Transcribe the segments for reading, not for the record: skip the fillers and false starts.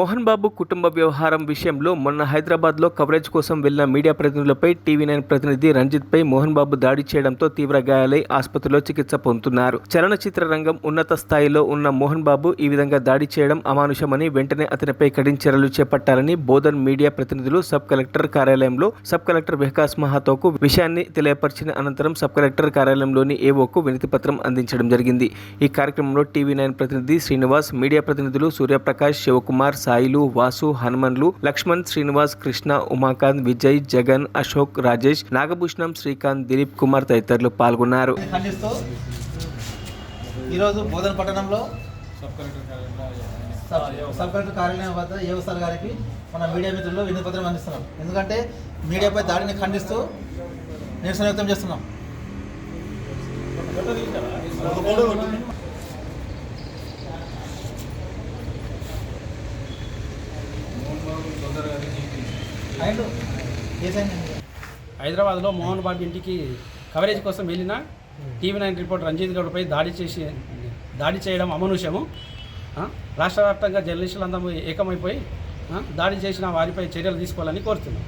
మోహన్ బాబు కుటుంబ వ్యవహారం విషయంలో మొన్న హైదరాబాద్లో కవరేజ్ కోసం వెళ్లిన మీడియా ప్రతినిధులపై టీవీ9 ప్రతినిధి రంజిత్పై మోహన్ బాబు దాడి చేయడంతో తీవ్ర గాయాలై ఆసుపత్రిలో చికిత్స పొందుతున్నారు. చలనచిత్ర రంగం ఉన్నత స్థాయిలో ఉన్న మోహన్ బాబు ఈ విధంగా దాడి చేయడం అమానుషమని, వెంటనే అతనిపై కఠిన చర్యలు చేపట్టాలని బోధన్ మీడియా ప్రతినిధులు సబ్ కలెక్టర్ కార్యాలయంలో సబ్ కలెక్టర్ వికాస్ మహాతోకు విషయాన్ని తెలియపరిచిన అనంతరం సబ్ కలెక్టర్ కార్యాలయంలోని ఏవోకు వినతి పత్రం అందించడం జరిగింది. ఈ కార్యక్రమంలో టీవీ9 ప్రతినిధి శ్రీనివాస్, మీడియా ప్రతినిధులు సూర్యప్రకాష్, శివకుమార్, సాయిలు, వాసు, హనుమన్లు, లక్ష్మణ్, శ్రీనివాస్, కృష్ణ, ఉమాకాంత్, విజయ్, జగన్, అశోక్, రాజేష్, నాగభూషణం, శ్రీకాంత్, దిలీప్ కుమార్ తదితరులు పాల్గొన్నారు. ఈరోజు బోధన పట్టణంలో సబ్ కలెక్టర్ కార్యాలయం వద్ద ఏవో సార్ గారికి మన మీడియా మిత్రులు వినతి పత్రం అందిస్తున్నాం. ఎందుకంటే మీడియాపై దాడిని ఖండిస్తూ నిరసన వ్యక్తం చేస్తున్నాం. హైదరాబాద్లో మోహన్ బాబు ఇంటికి కవరేజ్ కోసం వెళ్ళిన టీవీ9 రిపోర్టర్ రంజిత్ గౌడ్పై దాడి చేయడం అమానుషము. రాష్ట్ర వ్యాప్తంగా జర్నలిస్టులందరూ ఏకమైపోయి దాడి చేసిన వారిపై చర్యలు తీసుకోవాలని కోరుతున్నాం.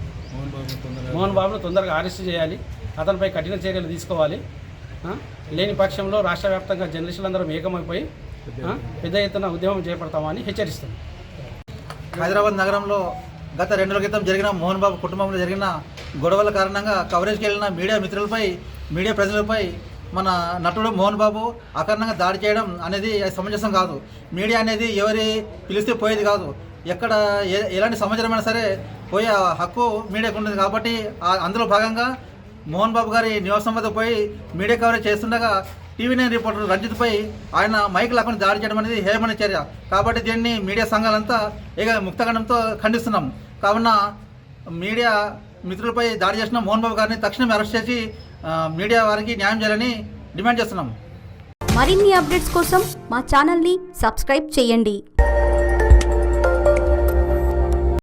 మోహన్ బాబును తొందరగా అరెస్ట్ చేయాలి, అతనిపై కఠిన చర్యలు తీసుకోవాలి. లేని పక్షంలో రాష్ట్ర వ్యాప్తంగా జర్నలిస్టులందరూ ఏకమైపోయి పెద్ద ఎత్తున ఉద్యమం చేపడతామని హెచ్చరిస్తున్నాం. హైదరాబాద్ నగరంలో గత 2 రోజుల క్రితం జరిగిన మోహన్ బాబు కుటుంబంలో జరిగిన గొడవల కారణంగా కవరేజ్కి వెళ్ళిన మీడియా మిత్రులపై, మీడియా ప్రజలపై మన నటుడు మోహన్ బాబు అకారణంగా దాడి చేయడం అనేది సమంజసం కాదు. మీడియా అనేది ఎవరి పిలిస్తే పోయేది కాదు. ఎక్కడ ఎలాంటి సమాచారమైనా సరే పోయే హక్కు మీడియాకు ఉంటుంది. కాబట్టి అందులో భాగంగా మోహన్ బాబు గారి నివాసం వద్ద పోయి మీడియా కవరేజ్ చేస్తుండగా టీవీ9 రిపోర్టర్ రంజిత్పై ఆయన మైక్ లాక్కుని దాడి చేయడం అనేది హేయమైన చర్య. కాబట్టి దీన్ని మీడియా సంఘాలంతా ముక్తఖండంతో ఖండిస్తున్నాం. కావున మీడియా మిత్రులపై దాడి చేసిన మోహన్ బాబు గారిని తక్షణమే అరెస్ట్ చేసి మీడియా వారికి న్యాయం చేయాలని డిమాండ్ చేస్తున్నాం. మరిన్ని అప్డేట్స్ కోసం మా ఛానల్ని సబ్స్క్రైబ్ చేయండి.